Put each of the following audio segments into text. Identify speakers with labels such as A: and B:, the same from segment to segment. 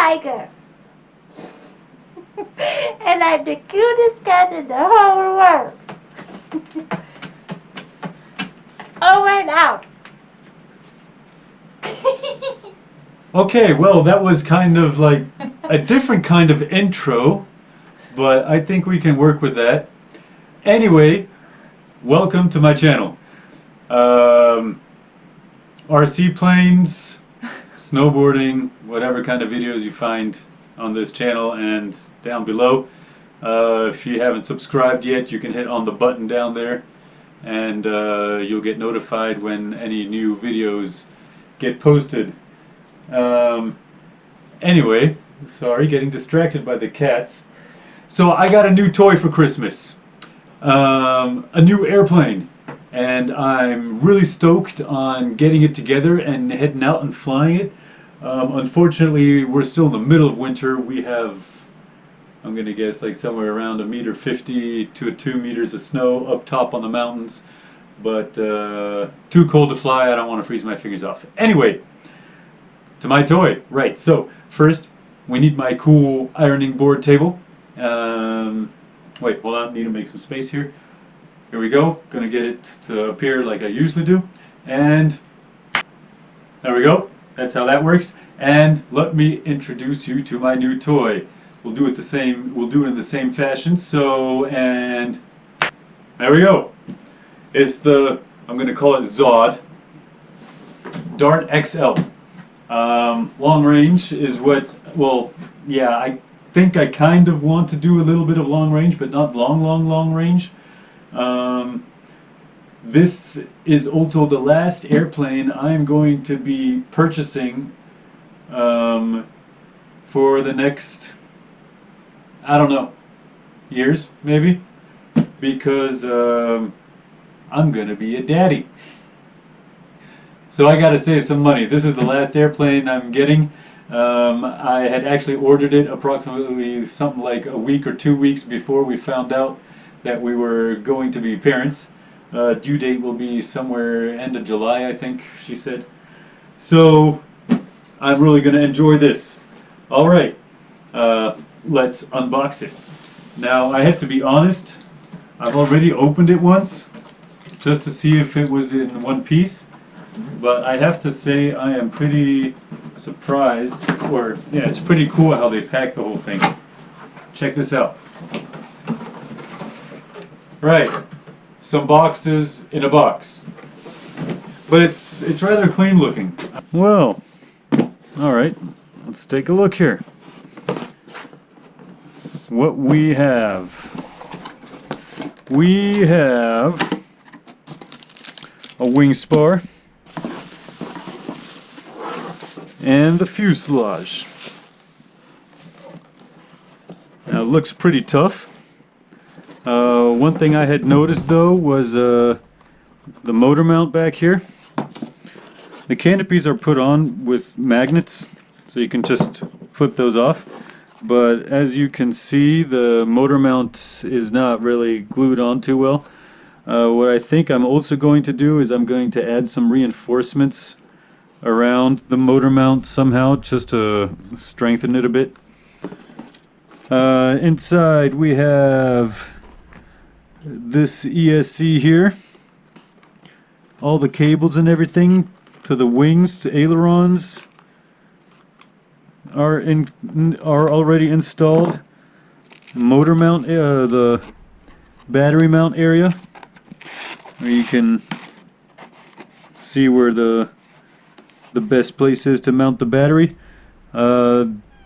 A: tiger. And I'm the cutest cat in the whole world. Over and out.
B: Okay, well, that was kind of like a different kind of intro, but I think we can work with that. Anyway, welcome to my channel. RC planes, snowboarding, whatever kind of videos you find on this channel and down below. If you haven't subscribed yet, you can hit on the button down there and you'll get notified when any new videos get posted. Anyway, sorry, getting distracted by the cats. So I got a new toy for Christmas, a new airplane, and I'm really stoked on getting it together and heading out and flying it. Unfortunately, we're still in the middle of winter. We have, I'm going to guess, like somewhere around 1.50 to 2 meters of snow up top on the mountains, but too cold to fly. I don't want to freeze my fingers off. Anyway, to my toy. Right, so first we need my cool ironing board table. Wait, hold on, need to make some space here. Here we go, gonna get it to appear like I usually do. And there we go, that's how that works. And let me introduce you to my new toy. We'll do it in the same fashion. So, and there we go. It's the, I'm gonna call it ZOHD Dart XL. Long range is what, well, yeah, I think I kind of want to do a little bit of long range, but not long range. This is also the last airplane I'm going to be purchasing for the next, I don't know, years maybe, because I'm gonna be a daddy. So I gotta save some money. This is the last airplane I'm getting. I had actually ordered it approximately something like a week or 2 weeks before we found out that we were going to be parents. Due date will be somewhere end of July, I think she said. So I'm really gonna enjoy this. Alright, let's unbox it. Now I have to be honest, I've already opened it once just to see if it was in one piece. But I have to say I am pretty surprised, or yeah, it's pretty cool how they pack the whole thing. Check this out. Right, some boxes in a box. But it's rather clean looking. Well, alright, let's take a look here. What we have. We have a wing spar and the fuselage. Now it looks pretty tough. One thing I had noticed though was the motor mount back here. The canopies are put on with magnets, so you can just flip those off. But as you can see, the motor mount is not really glued on too well. What I think I'm also going to do is I'm going to add some reinforcements around the motor mount somehow, just to strengthen it a bit. Inside we have this ESC here, all the cables and everything to the wings, to ailerons are already installed. Motor mount, the battery mount area, where you can see where the best place is to mount the battery.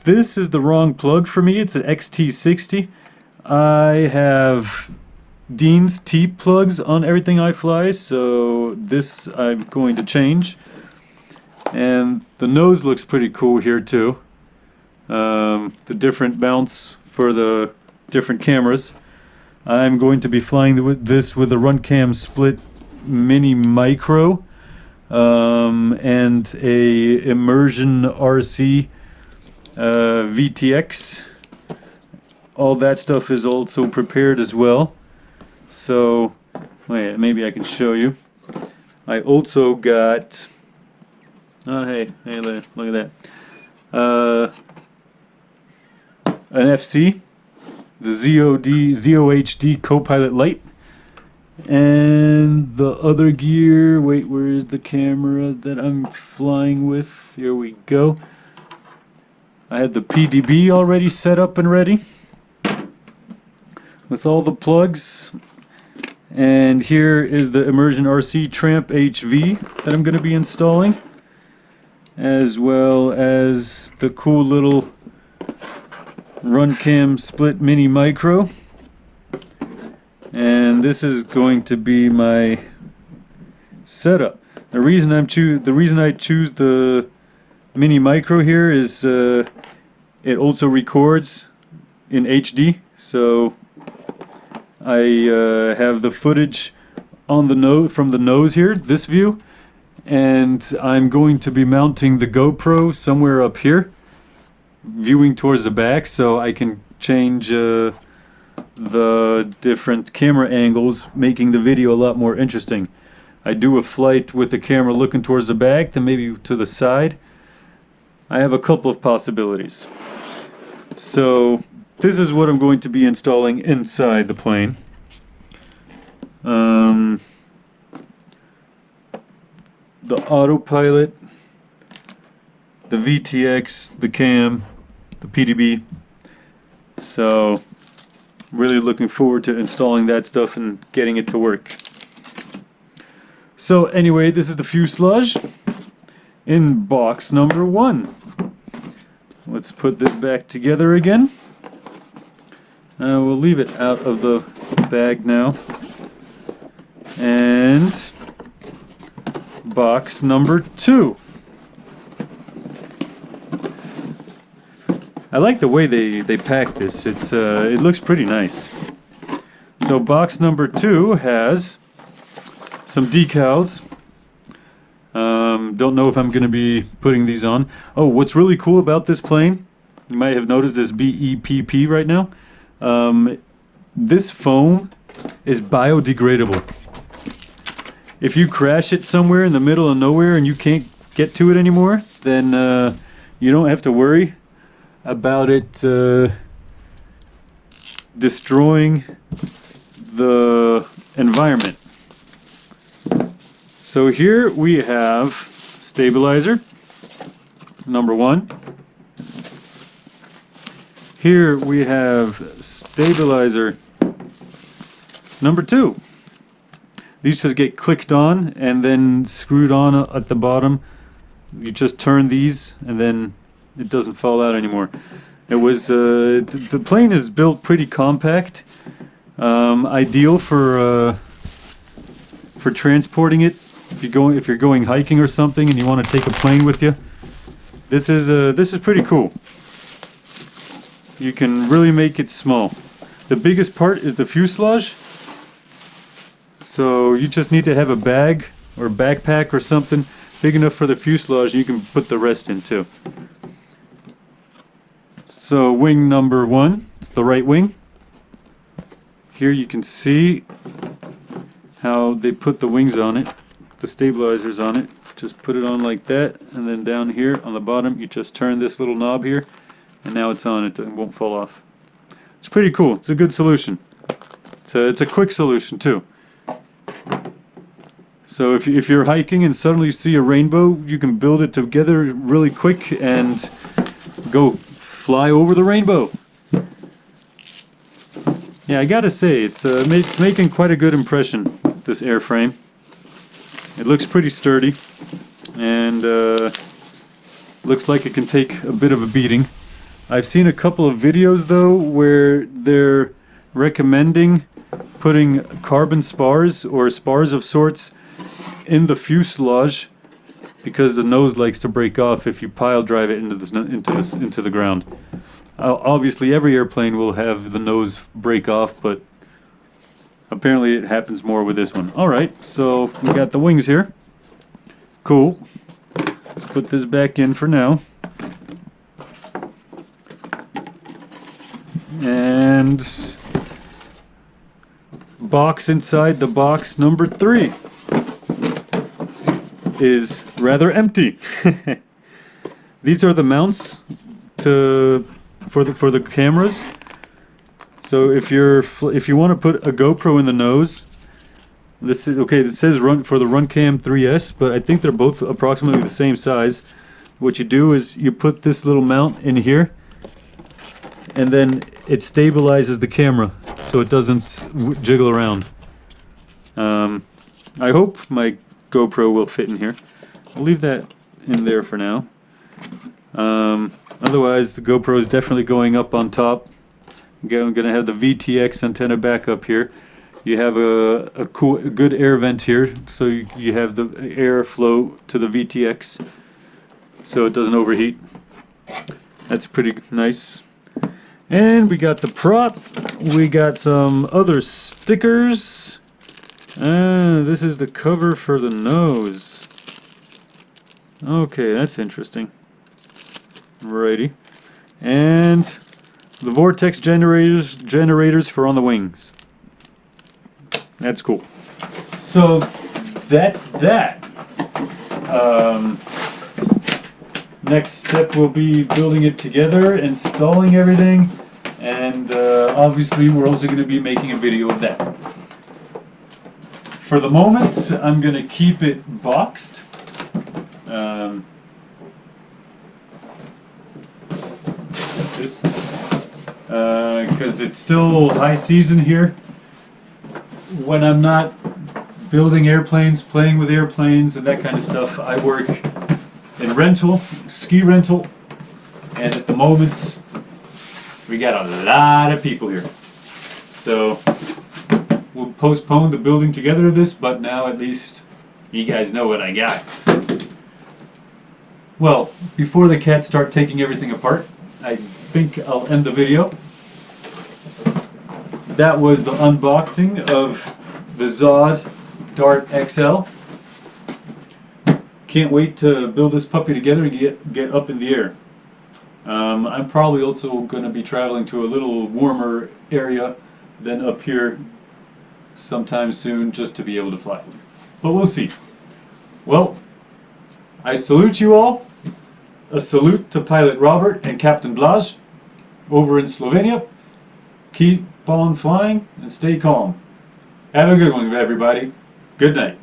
B: This is the wrong plug for me. It's an XT60. I have Dean's T plugs on everything I fly, so this I'm going to change. And the nose looks pretty cool here too. The different mounts for the different cameras. I'm going to be flying this with a Runcam Split Mini Micro and a Immersion RC VTX. All that stuff is also prepared as well. So, wait, maybe I can show you. I also got, oh hey, look at that. an FC, the ZOHD Copilot Lite, and the other gear. Wait, where is the camera that I'm flying with? Here we go. I had the PDB already set up and ready with all the plugs. And here is the Immersion RC Tramp HV that I'm going to be installing, as well as the cool little Runcam Split Mini Micro. And this is going to be my setup. The reason I choose the Mini Micro here is it also records in HD, so I have the footage on the nose, from the nose here, this view, and I'm going to be mounting the GoPro somewhere up here, viewing towards the back, so I can change the different camera angles, making the video a lot more interesting. I do a flight with the camera looking towards the back, then maybe to the side. I have a couple of possibilities. So this is what I'm going to be installing inside the plane. The autopilot, the VTX, the cam, the PDB. So really looking forward to installing that stuff and getting it to work. So anyway, this is the fuselage in box number 1. Let's put this back together again. We'll leave it out of the bag now. And box number 2. I like the way they pack this. It looks pretty nice. So box number 2 has some decals. Don't know if I'm going to be putting these on. Oh, what's really cool about this plane, you might have noticed this BEPP right now. This foam is biodegradable. If you crash it somewhere in the middle of nowhere and you can't get to it anymore, then you don't have to worry about it destroying the environment. So here we have stabilizer number 1. Here we have stabilizer number 2. These just get clicked on and then screwed on at the bottom. You just turn these and then it doesn't fall out anymore. It was the plane is built pretty compact, ideal for transporting it. If you're going hiking or something and you want to take a plane with you, this is pretty cool. You can really make it small. The biggest part is the fuselage. So you just need to have a bag or backpack or something big enough for the fuselage, and you can put the rest in too. So wing number 1, it's the right wing. Here you can see how they put the wings on it, the stabilizers on it. Just put it on like that, and then down here on the bottom you just turn this little knob here, and now it's on. It won't fall off. It's pretty cool. It's a good solution. It's a quick solution too. So if you're hiking and suddenly you see a rainbow, you can build it together really quick and go fly over the rainbow. Yeah, I gotta say, it's making quite a good impression, this airframe. It looks pretty sturdy, and looks like it can take a bit of a beating. I've seen a couple of videos though where they're recommending putting carbon spars or spars of sorts in the fuselage because the nose likes to break off if you pile drive it into the ground. Obviously every airplane will have the nose break off, but apparently it happens more with this one. Alright, so we got the wings here. Cool. Let's put this back in for now. And box inside the box number 3 is rather empty. These are the mounts to for the cameras. So if you want to put a GoPro in the nose, this is okay. This says run for the Runcam 3S, but I think they're both approximately the same size. What you do is you put this little mount in here, and then it stabilizes the camera so it doesn't jiggle around. I hope my GoPro will fit in here. I'll leave that in there for now. Otherwise, the GoPro is definitely going up on top. I'm going to have the VTX antenna back up here. You have a good air vent here, so you have the air flow to the VTX, so it doesn't overheat. That's pretty nice. And we got the prop. We got some other stickers. This is the cover for the nose. Okay, that's interesting. Righty. And the vortex generators for on the wings. That's cool. So that's that. Next step will be building it together, installing everything, and obviously we're also going to be making a video of that. For the moment, I'm going to keep it boxed. This, because it's still high season here. When I'm not building airplanes, playing with airplanes, and that kind of stuff, I work in rental, ski rental, and at the moment we got a lot of people here. So we'll postpone the building together of this, but now at least you guys know what I got. Well, before the cats start taking everything apart, I think I'll end the video. That was the unboxing of the ZOHD Dart XL. Can't wait to build this puppy together and get up in the air. I'm probably also going to be traveling to a little warmer area than up here sometime soon, just to be able to fly. But we'll see. Well, I salute you all. A salute to Pilot Robert and Captain Blaz over in Slovenia. Keep on flying and stay calm. Have a good one, everybody. Good night.